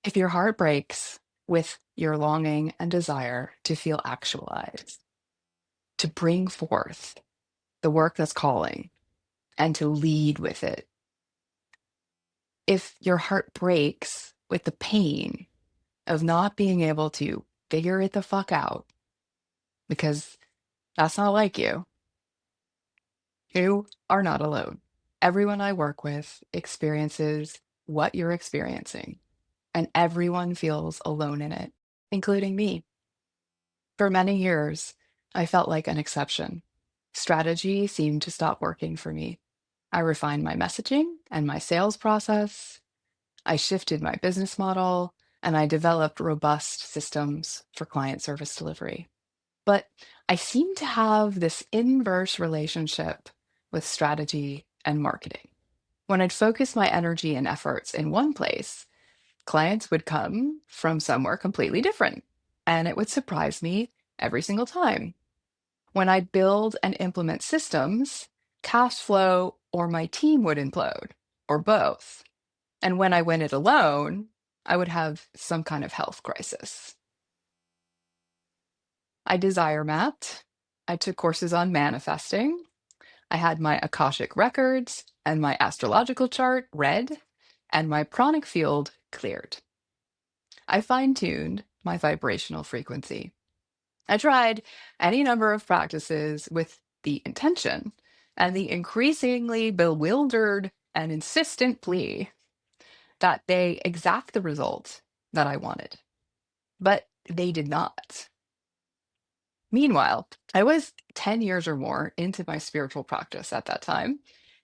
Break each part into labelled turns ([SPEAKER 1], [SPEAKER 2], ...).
[SPEAKER 1] If your heart breaks with your longing and desire to feel actualized, to bring forth the work that's calling and to lead with it, if your heart breaks with the pain of not being able to figure it the fuck out because that's not like you are not alone. Everyone I work with experiences what you're experiencing, and everyone feels alone in it, including me. For many years, I felt like an exception. Strategy seemed to stop working for me. I refined my messaging and my sales process. I shifted my business model and I developed robust systems for client service delivery. But I seem to have this inverse relationship with strategy and marketing. When I'd focus my energy and efforts in one place, clients would come from somewhere completely different, and it would surprise me every single time. When I build and implement systems, cash flow or my team would implode, or both. And when I went it alone, I would have some kind of health crisis. I desire mapped. I took courses on manifesting. I had my Akashic records and my astrological chart read, and my pranic field cleared. I fine tuned my vibrational frequency. I tried any number of practices with the intention and the increasingly bewildered and insistent plea that they exact the result that I wanted, but they did not. Meanwhile, I was 10 years or more into my spiritual practice at that time,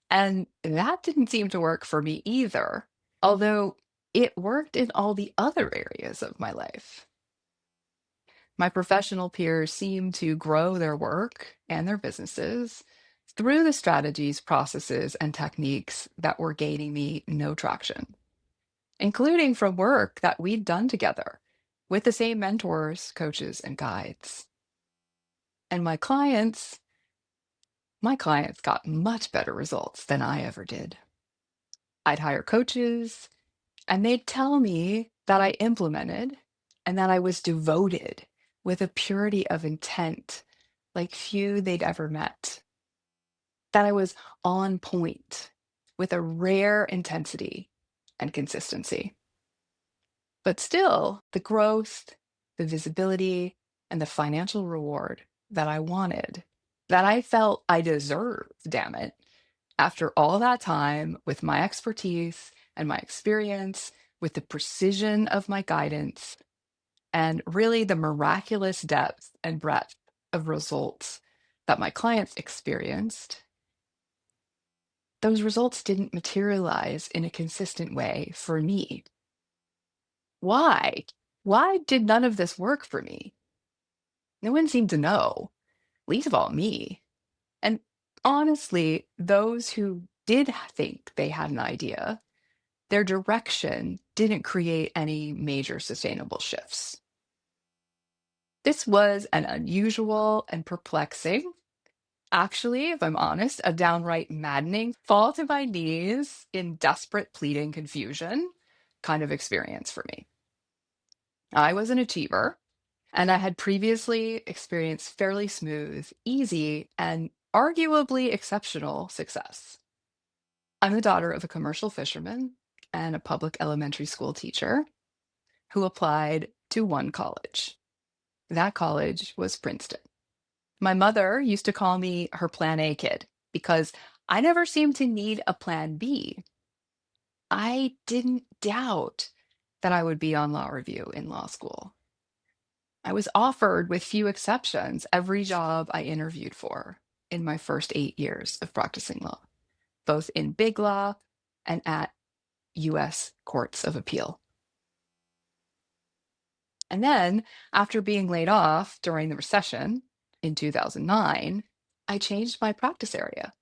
[SPEAKER 1] and that didn't seem to work for me either, although it worked in all the other areas of my life. My professional peers seem to grow their work and their businesses through the strategies, processes, and techniques that were gaining me no traction, including from work that we'd done together with the same mentors, coaches, and guides. And my clients got much better results than I ever did. I'd hire coaches, and they'd tell me that I implemented and that I was devoted with a purity of intent like few they'd ever met, that I was on point with a rare intensity and consistency. But still, the growth, the visibility, and the financial reward that I wanted, that I felt I deserved, damn it, after all that time with my expertise and my experience, with the precision of my guidance, and really the miraculous depth and breadth of results that my clients experienced, those results didn't materialize in a consistent way for me. Why? Why did none of this work for me? No one seemed to know, least of all me. And honestly, those who did think they had an idea, their direction didn't create any major sustainable shifts. This was an unusual and perplexing, actually, if I'm honest, a downright maddening fall to my knees in desperate pleading confusion kind of experience for me. I was an achiever, and I had previously experienced fairly smooth, easy, and arguably exceptional success. I'm the daughter of a commercial fisherman and a public elementary school teacher who applied to one college. That college was Princeton. My mother used to call me her plan A kid because I never seemed to need a plan B. I didn't doubt that I would be on law review in law school. I was offered, with few exceptions, every job I interviewed for in my first 8 years of practicing law, both in big law and at US courts of appeal. And then, after being laid off during the recession in 2009, I changed my practice area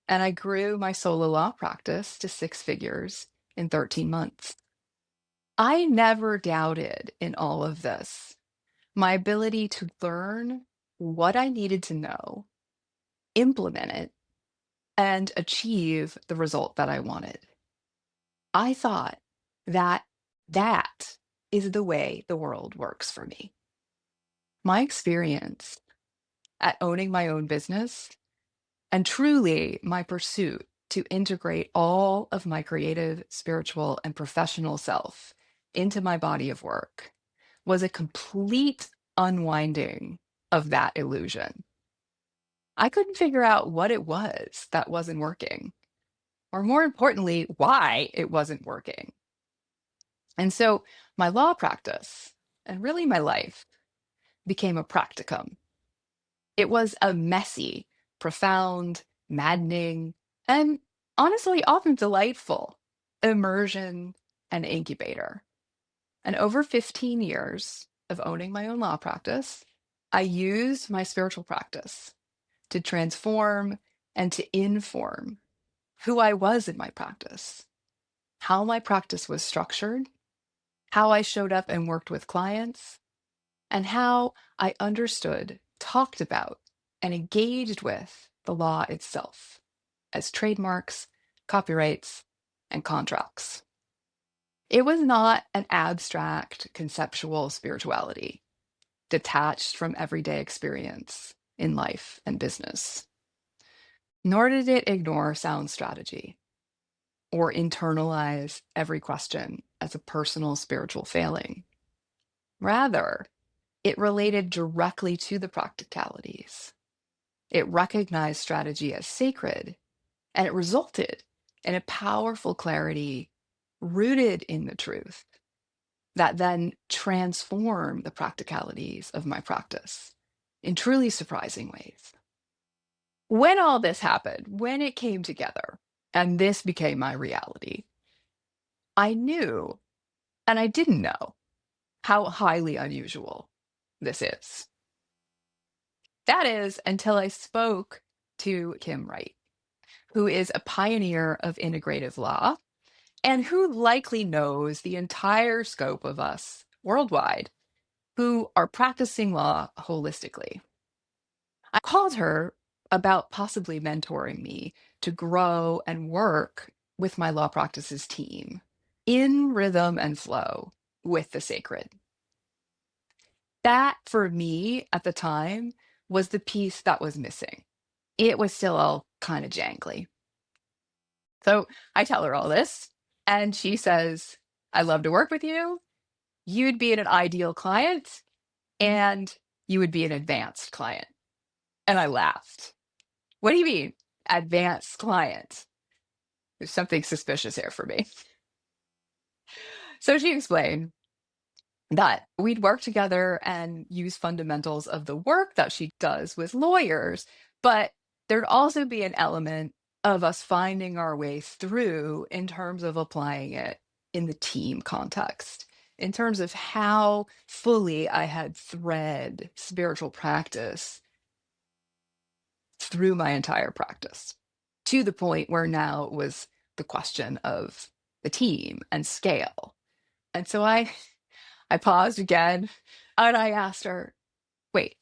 [SPEAKER 1] and I grew my solo law practice to six figures in 13 months. I never doubted in all of this my ability to learn what I needed to know, implement it, and achieve the result that I wanted. I thought that That is the way the world works for me. My experience at owning my own business and truly my pursuit to integrate all of my creative, spiritual, and professional self into my body of work was a complete unwinding of that illusion. I couldn't figure out what it was that wasn't working, or more importantly, why it wasn't working. And so my law practice and really my life became a practicum. It was a messy, profound, maddening, and honestly, often delightful immersion and incubator. And over 15 years of owning my own law practice, I used my spiritual practice to transform and to inform who I was in my practice, how my practice was structured, how I showed up and worked with clients, and how I understood, talked about, and engaged with the law itself as trademarks, copyrights, and contracts. It was not an abstract, conceptual spirituality detached from everyday experience in life and business, nor did it ignore sound strategy or internalize every question as a personal spiritual failing. Rather, it related directly to the practicalities. It recognized strategy as sacred, and it resulted in a powerful clarity rooted in the truth that then transformed the practicalities of my practice in truly surprising ways. When all this happened, when it came together, and this became my reality, I knew and I didn't know how highly unusual this is. That is until I spoke to Kim Wright, who is a pioneer of integrative law and who likely knows the entire scope of us worldwide who are practicing law holistically. I called her about possibly mentoring me to grow and work with my law practices team in rhythm and flow with the sacred. That for me at the time was the piece that was missing. It was still all kind of jangly. So I tell her all this, and she says, I love to work with you. You'd be an ideal client, and you would be an advanced client. And I laughed. What do you mean, advanced client? There's something suspicious here for me. So she explained that we'd work together and use fundamentals of the work that she does with lawyers, but there'd also be an element of us finding our way through in terms of applying it in the team context, in terms of how fully I had thread spiritual practice through my entire practice to the point where now it was the question of the team and scale. And so I paused again and I asked her, wait,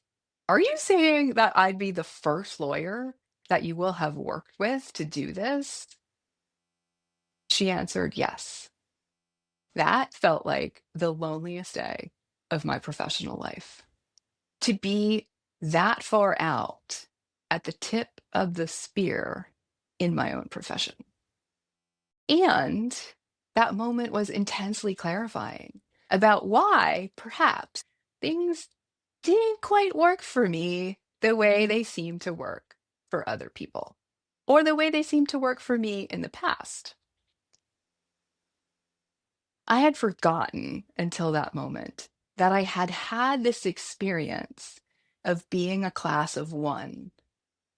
[SPEAKER 1] are you saying that I'd be the first lawyer that you will have worked with to do this? She answered, yes. That felt like the loneliest day of my professional life. To be that far out at the tip of the spear in my own profession. And that moment was intensely clarifying about why, perhaps, things didn't quite work for me the way they seem to work for other people, or the way they seem to work for me in the past. I had forgotten until that moment that I had had this experience of being a class of one,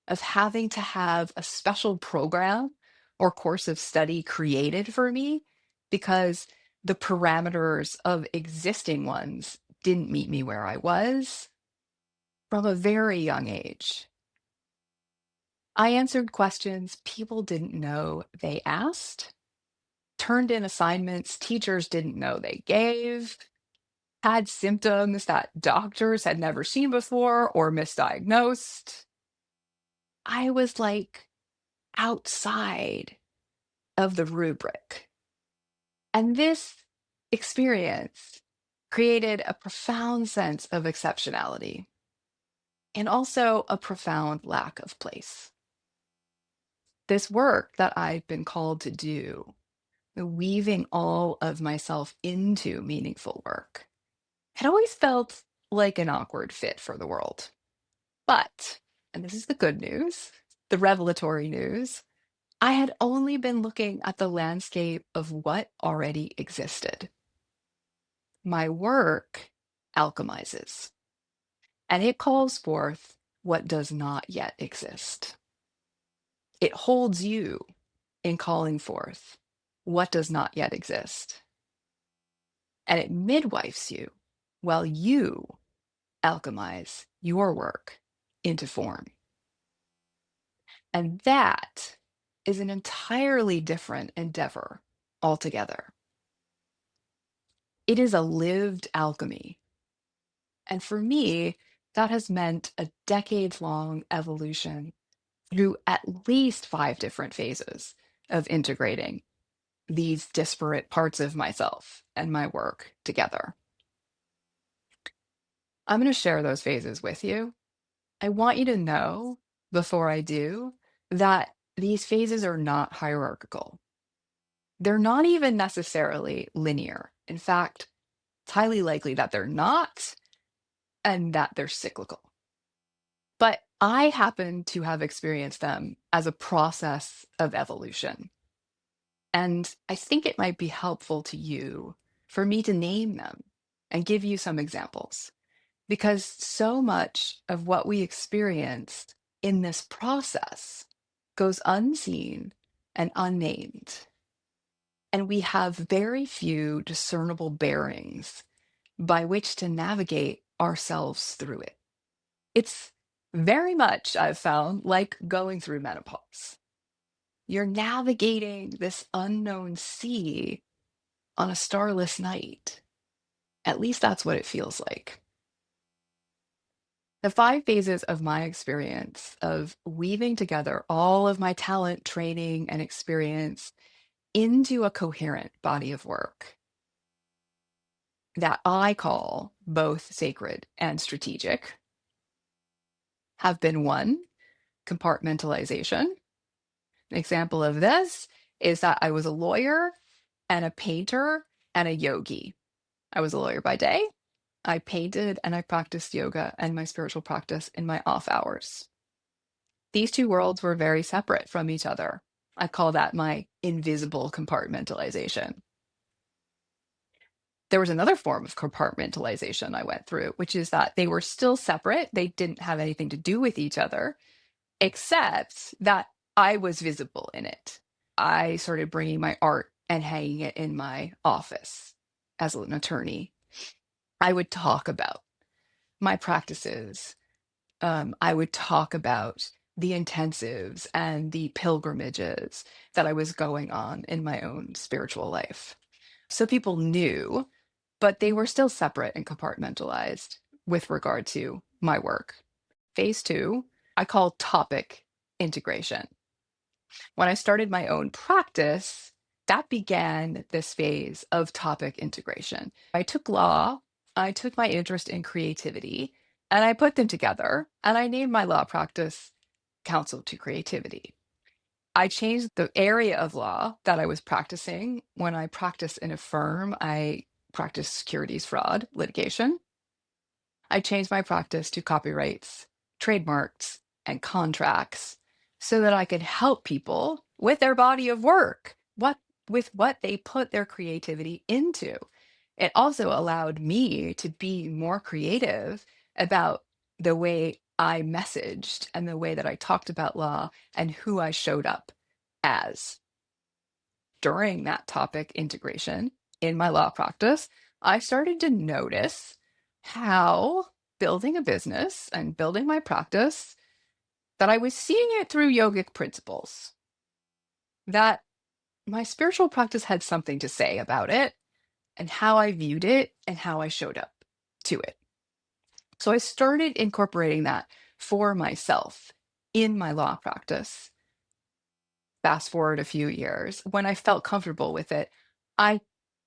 [SPEAKER 1] of having to have a special program or course of study created for me because the parameters of existing ones didn't meet me where I was from a very young age. I answered questions people didn't know they asked, turned in assignments teachers didn't know they gave, had symptoms that doctors had never seen before or misdiagnosed. I was like outside of the rubric. And this experience created a profound sense of exceptionality and also a profound lack of place. This work that I've been called to do, the weaving all of myself into meaningful work, had always felt like an awkward fit for the world. But, and this is the good news, the revelatory news, I had only been looking at the landscape of what already existed. My work alchemizes, and it calls forth what does not yet exist. It holds you in calling forth what does not yet exist, and it midwifes you while you alchemize your work into form. And that is an entirely different endeavor altogether. It is a lived alchemy. And for me, that has meant a decades long evolution through at least 5 different phases of integrating these disparate parts of myself and my work together. I'm going to share those phases with you. I want you to know before I do that these phases are not hierarchical. They're not even necessarily linear. In fact, it's highly likely that they're not and that they're cyclical. But I happen to have experienced them as a process of evolution. And I think it might be helpful to you for me to name them and give you some examples, because so much of what we experienced in this process goes unseen and unnamed. And we have very few discernible bearings by which to navigate ourselves through it. It's very much, I've found, like going through menopause. You're navigating this unknown sea on a starless night. At least that's what it feels like. The 5 phases of my experience of weaving together all of my talent, training, and experience into a coherent body of work that I call both sacred and strategic have been: 1, compartmentalization. An example of this is that I was a lawyer and a painter and a yogi. I was a lawyer by day. I painted and I practiced yoga and my spiritual practice in my off hours. These two worlds were very separate from each other. I call that my invisible compartmentalization. There was another form of compartmentalization I went through, which is that they were still separate. They didn't have anything to do with each other, except that I was visible in it. I started bringing my art and hanging it in my office as an attorney. I would talk about my practices. I would talk about the intensives and the pilgrimages that I was going on in my own spiritual life. So people knew, but they were still separate and compartmentalized with regard to my work. Phase 2, I call topic integration. When I started my own practice, that began this phase of topic integration. I took law, I took my interest in creativity, and I put them together, and I named my law practice Counsel to Creativity. I changed the area of law that I was practicing. When I practiced in a firm, I practiced securities fraud litigation. I changed my practice to copyrights, trademarks, and contracts so that I could help people with their body of work, with what they put their creativity into. It also allowed me to be more creative about the way I messaged and the way that I talked about law and who I showed up as. During that topic integration in my law practice, I started to notice how building a business and building my practice, that I was seeing it through yogic principles, that my spiritual practice had something to say about it and how I viewed it and how I showed up to it. So I started incorporating that for myself in my law practice. Fast forward a few years, when I felt comfortable with it, I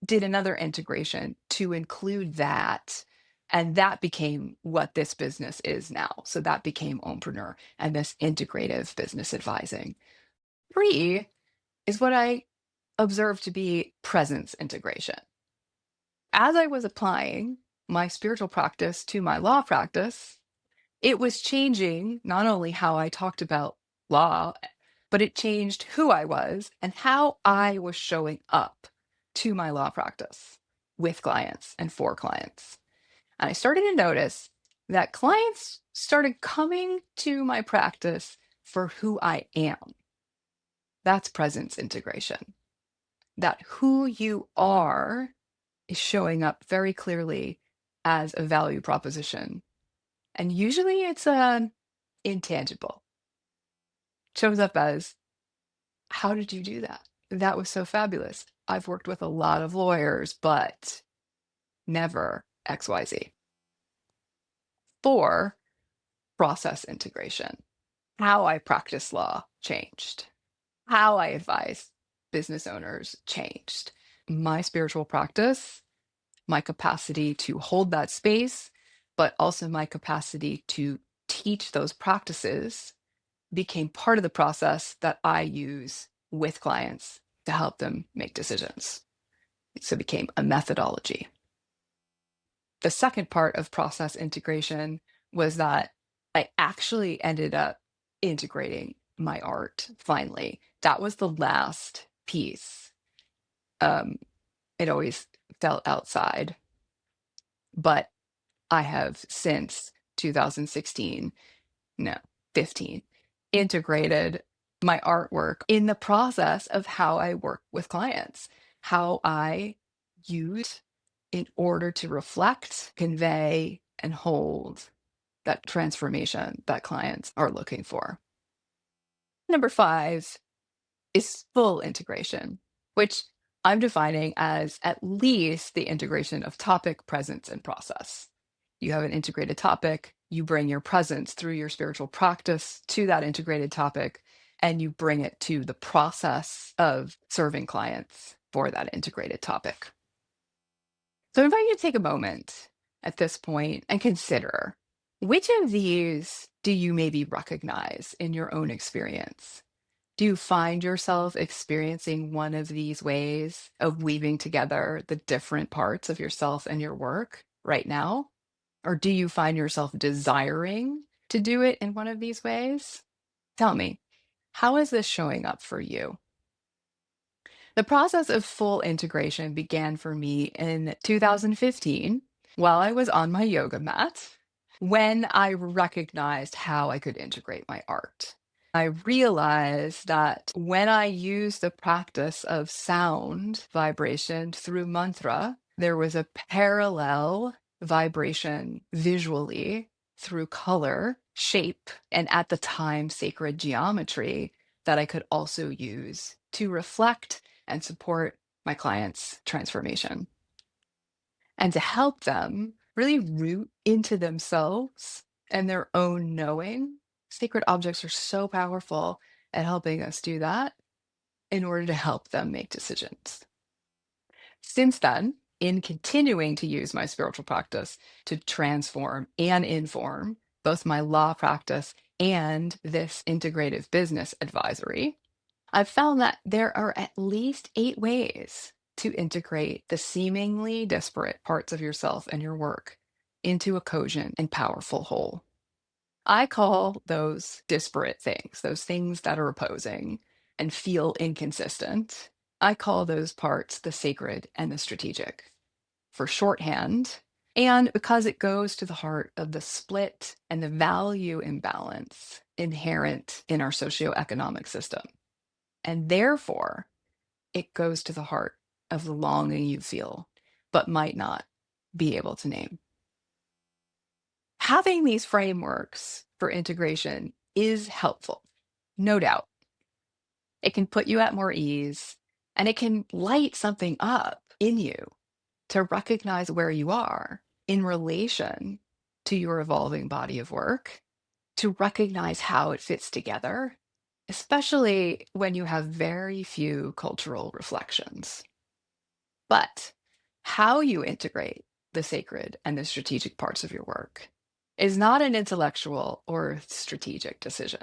[SPEAKER 1] did another integration to include that. And that became what this business is now. So that became Ompreneur and this integrative business advising. Three is what I observed to be presence integration. As I was applying my spiritual practice to my law practice, it was changing not only how I talked about law, but it changed who I was and how I was showing up to my law practice with clients and for clients. And I started to notice that clients started coming to my practice for who I am. That's presence integration. That who you are is showing up very clearly as a value proposition. And usually it's intangible. Shows up as, how did you do that? That was so fabulous. I've worked with a lot of lawyers, but never XYZ. Four, process integration. How I practice law changed. How I advise business owners changed. My spiritual practice, my capacity to hold that space, but also my capacity to teach those practices became part of the process that I use with clients to help them make decisions. So it became a methodology. The second part of process integration was that I actually ended up integrating my art finally. That was the last piece. Um, it always felt outside, but I have since 2016, no, 15, integrated my artwork in the process of how I work with clients, how I use in order to reflect, convey, and hold that transformation that clients are looking for. Number five is full integration, which I'm defining as at least the integration of topic, presence, and process. You have an integrated topic, you bring your presence through your spiritual practice to that integrated topic, and you bring it to the process of serving clients for that integrated topic. So I invite you to take a moment at this point and consider, which of these do you maybe recognize in your own experience? Do you find yourself experiencing one of these ways of weaving together the different parts of yourself and your work right now? Or do you find yourself desiring to do it in one of these ways? Tell me, how is this showing up for you? The process of full integration began for me in 2015 while I was on my yoga mat when I recognized how I could integrate my art. I realized that when I used the practice of sound vibration through mantra, there was a parallel vibration visually through color, shape, and at the time, sacred geometry that I could also use to reflect and support my clients' transformation and to help them really root into themselves and their own knowing. Sacred objects are so powerful at helping us do that in order to help them make decisions. Since then, in continuing to use my spiritual practice to transform and inform both my law practice and this integrative business advisory, I've found that there are at least 8 ways to integrate the seemingly disparate parts of yourself and your work into a cogent and powerful whole. I call those disparate things, those things that are opposing and feel inconsistent. I call those parts the sacred and the strategic for shorthand. And because it goes to the heart of the split and the value imbalance inherent in our socioeconomic system. And therefore, it goes to the heart of the longing you feel, but might not be able to name. Having these frameworks for integration is helpful, no doubt. It can put you at more ease and it can light something up in you to recognize where you are in relation to your evolving body of work, to recognize how it fits together, especially when you have very few cultural reflections. But How you integrate the sacred and the strategic parts of your work is not an intellectual or strategic decision.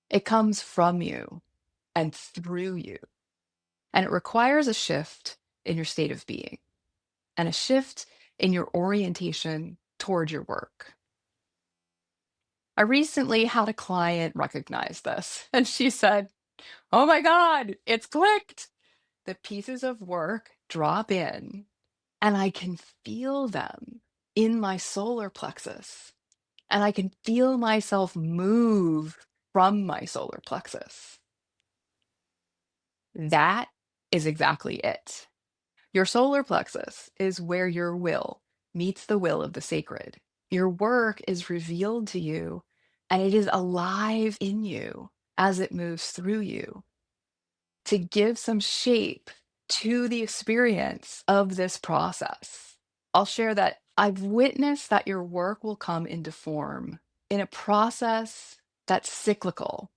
[SPEAKER 1] It comes from you and through you, and it requires a shift in your state of being and a shift in your orientation toward your work. I recently had a client recognize this, and she said, "Oh my God, it's clicked." The pieces of work drop in, and I can feel them in my solar plexus, and I can feel myself move from my solar plexus. That is exactly it. Your solar plexus is where your will meets the will of the sacred. Your work is revealed to you, and it is alive in you as it moves through you to give some shape to the experience of this process. I'll share that I've witnessed that your work will come into form in a process that's cyclical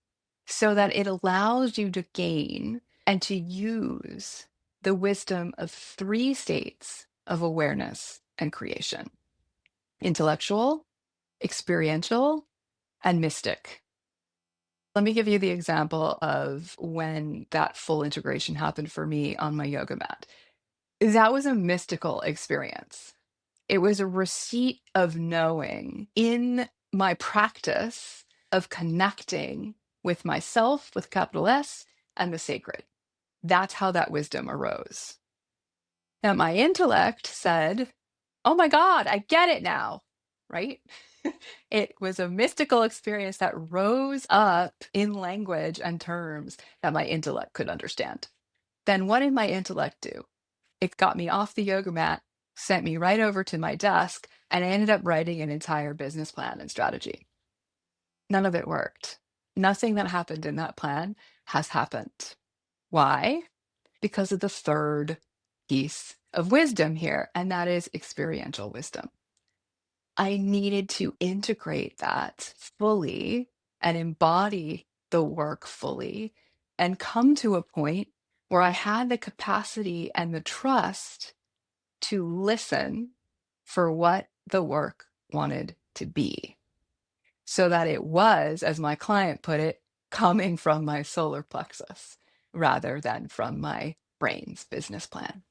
[SPEAKER 1] so that it allows you to gain and to use the wisdom of three states of awareness and creation: intellectual, experiential, and mystic. Let me give you the example of when that full integration happened for me on my yoga mat. That was a mystical experience. It was a receipt of knowing in my practice of connecting with myself with capital S and the sacred. That's how that wisdom arose. Now, my intellect said, "Oh my God, I get it now," right? It was a mystical experience that rose up in language and terms that my intellect could understand. Then what did my intellect do? It got me off the yoga mat, sent me right over to my desk, and I ended up writing an entire business plan and strategy. None of it worked. Nothing that happened in that plan has happened. Why? Because of the third piece of wisdom here, and that is experiential wisdom. I needed to integrate that fully and embody the work fully and come to a point where I had the capacity and the trust to listen for what the work wanted to be so that it was, as my client put it, coming from my solar plexus rather than from my brain's business plan.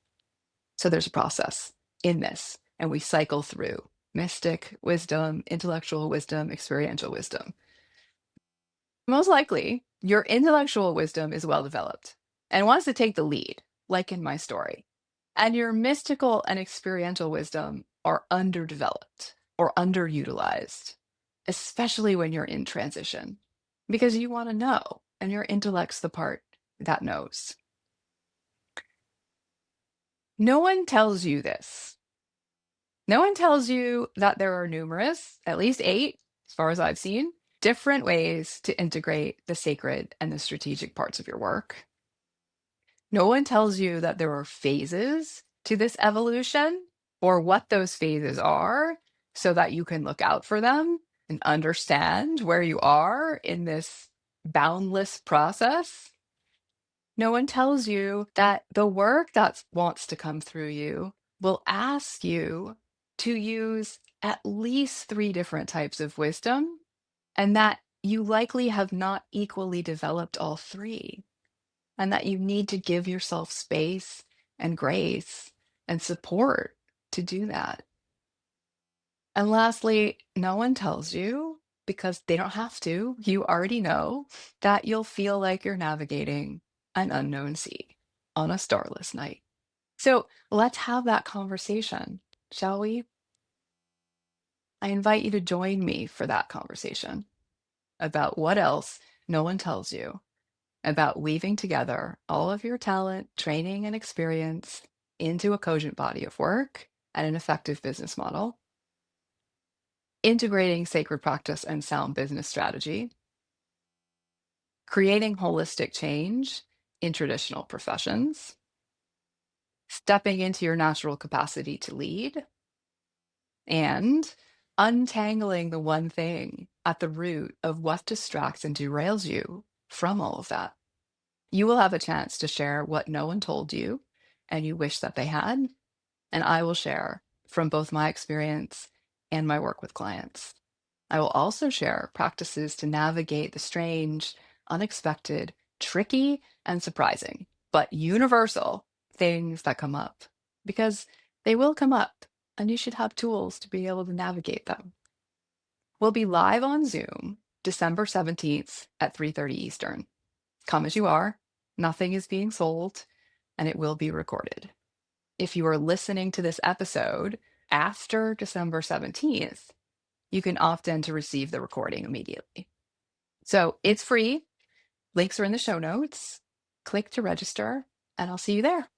[SPEAKER 1] So there's a process in this, and we cycle through mystic wisdom, intellectual wisdom, experiential wisdom. Most likely, your intellectual wisdom is well developed and wants to take the lead, like in my story. And your mystical and experiential wisdom are underdeveloped or underutilized, especially when you're in transition, because you want to know, and your intellect's the part that knows. No one tells you this. No one tells you that there are numerous, at least 8, as far as I've seen, different ways to integrate the sacred and the strategic parts of your work. No one tells you that there are phases to this evolution or what those phases are so that you can look out for them and understand where you are in this boundless process. No one tells you that the work that wants to come through you will ask you to use at least 3 different types of wisdom, and that you likely have not equally developed all 3, and that you need to give yourself space and grace and support to do that. And lastly, no one tells you, because they don't have to, you already know that you'll feel like you're navigating an unknown sea on a starless night. So let's have that conversation, shall we? I invite you to join me for that conversation about what else no one tells you about weaving together all of your talent, training, and experience into a cogent body of work and an effective business model, integrating sacred practice and sound business strategy, creating holistic change in traditional professions, stepping into your natural capacity to lead, and untangling the one thing at the root of what distracts and derails you from all of that. You will have a chance to share what no one told you and you wish that they had. and I will share from both my experience and my work with clients. I will also share practices to navigate the strange, unexpected, tricky, and surprising, but universal things that come up because they will come up and you should have tools to be able to navigate them. We'll be live on Zoom December 17th at 3:30 Eastern. Come as you are, nothing is being sold, and it will be recorded. If you are listening to this episode after December 17th, you can opt in to receive the recording immediately. So it's free. Links are in the show notes. Click to register, and I'll see you there.